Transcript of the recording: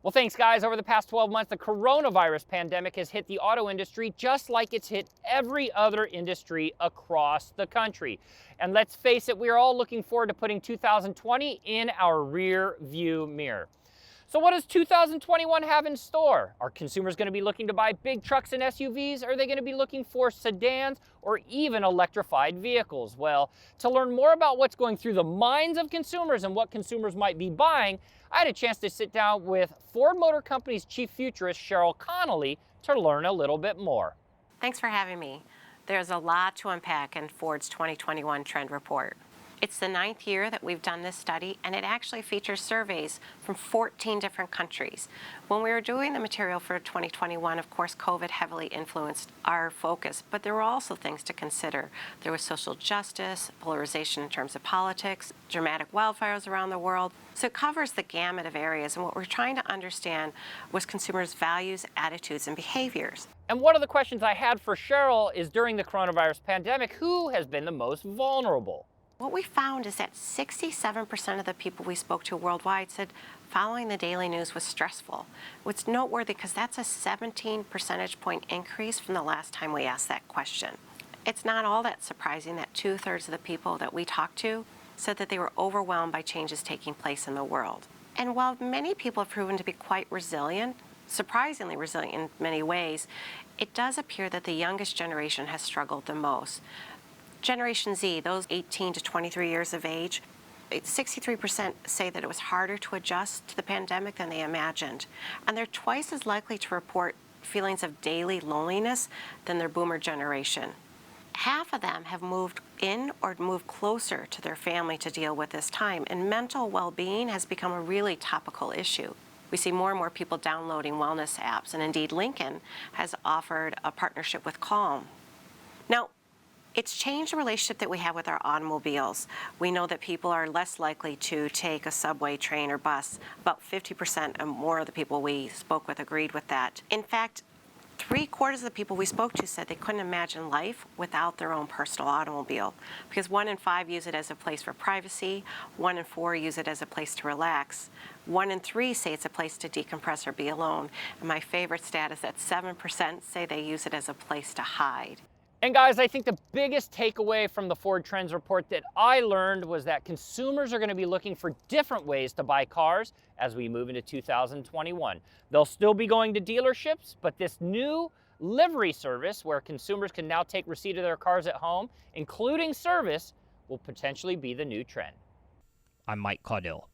Well, thanks, guys. Over the past 12 months, the coronavirus pandemic has hit the auto industry just like it's hit every other industry across the country. And let's face it, we are all looking forward to putting 2020 in our rear view mirror. So what does 2021 have in store? Are consumers going to be looking to buy big trucks and SUVs? Are they going to be looking for sedans or even electrified vehicles? Well, to learn more about what's going through the minds of consumers and what consumers might be buying, I had a chance to sit down with Ford Motor Company's chief futurist, Cheryl Connolly, to learn a little bit more. Thanks for having me. There's a lot to unpack in Ford's 2021 trend report. It's the 9th year that we've done this study, and it actually features surveys from 14 different countries. When we were doing the material for 2021, of course, COVID heavily influenced our focus, but there were also things to consider. There was social justice, polarization in terms of politics, dramatic wildfires around the world. So it covers the gamut of areas, and what we're trying to understand was consumers' values, attitudes, and behaviors. And one of the questions I had for Cheryl is, during the coronavirus pandemic, who has been the most vulnerable? What we found is that 67% of the people we spoke to worldwide said following the daily news was stressful. It's noteworthy because that's a 17 percentage point increase from the last time we asked that question. It's not all that surprising that 2/3 of the people that we talked to said that they were overwhelmed by changes taking place in the world. And while many people have proven to be quite resilient, surprisingly resilient in many ways, it does appear that the youngest generation has struggled the most. Generation Z, those 18 to 23 years of age, 63% say that it was harder to adjust to the pandemic than they imagined. And they're twice as likely to report feelings of daily loneliness than their boomer generation. Half of them have moved in or moved closer to their family to deal with this time, and mental well-being has become a really topical issue. We see more and more people downloading wellness apps, and indeed Lincoln has offered a partnership with Calm. Now, it's changed the relationship that we have with our automobiles. We know that people are less likely to take a subway, train, or bus. About 50% or more of the people we spoke with agreed with that. In fact, 3/4 of the people we spoke to said they couldn't imagine life without their own personal automobile, because 1 in 5 use it as a place for privacy, 1 in 4 use it as a place to relax, 1 in 3 say it's a place to decompress or be alone, and my favorite stat is that 7% say they use it as a place to hide. And guys, I think the biggest takeaway from the Ford Trends report that I learned was that consumers are going to be looking for different ways to buy cars as we move into 2021. They'll still be going to dealerships, but this new livery service where consumers can now take receipt of their cars at home, including service, will potentially be the new trend. I'm Mike Caudill.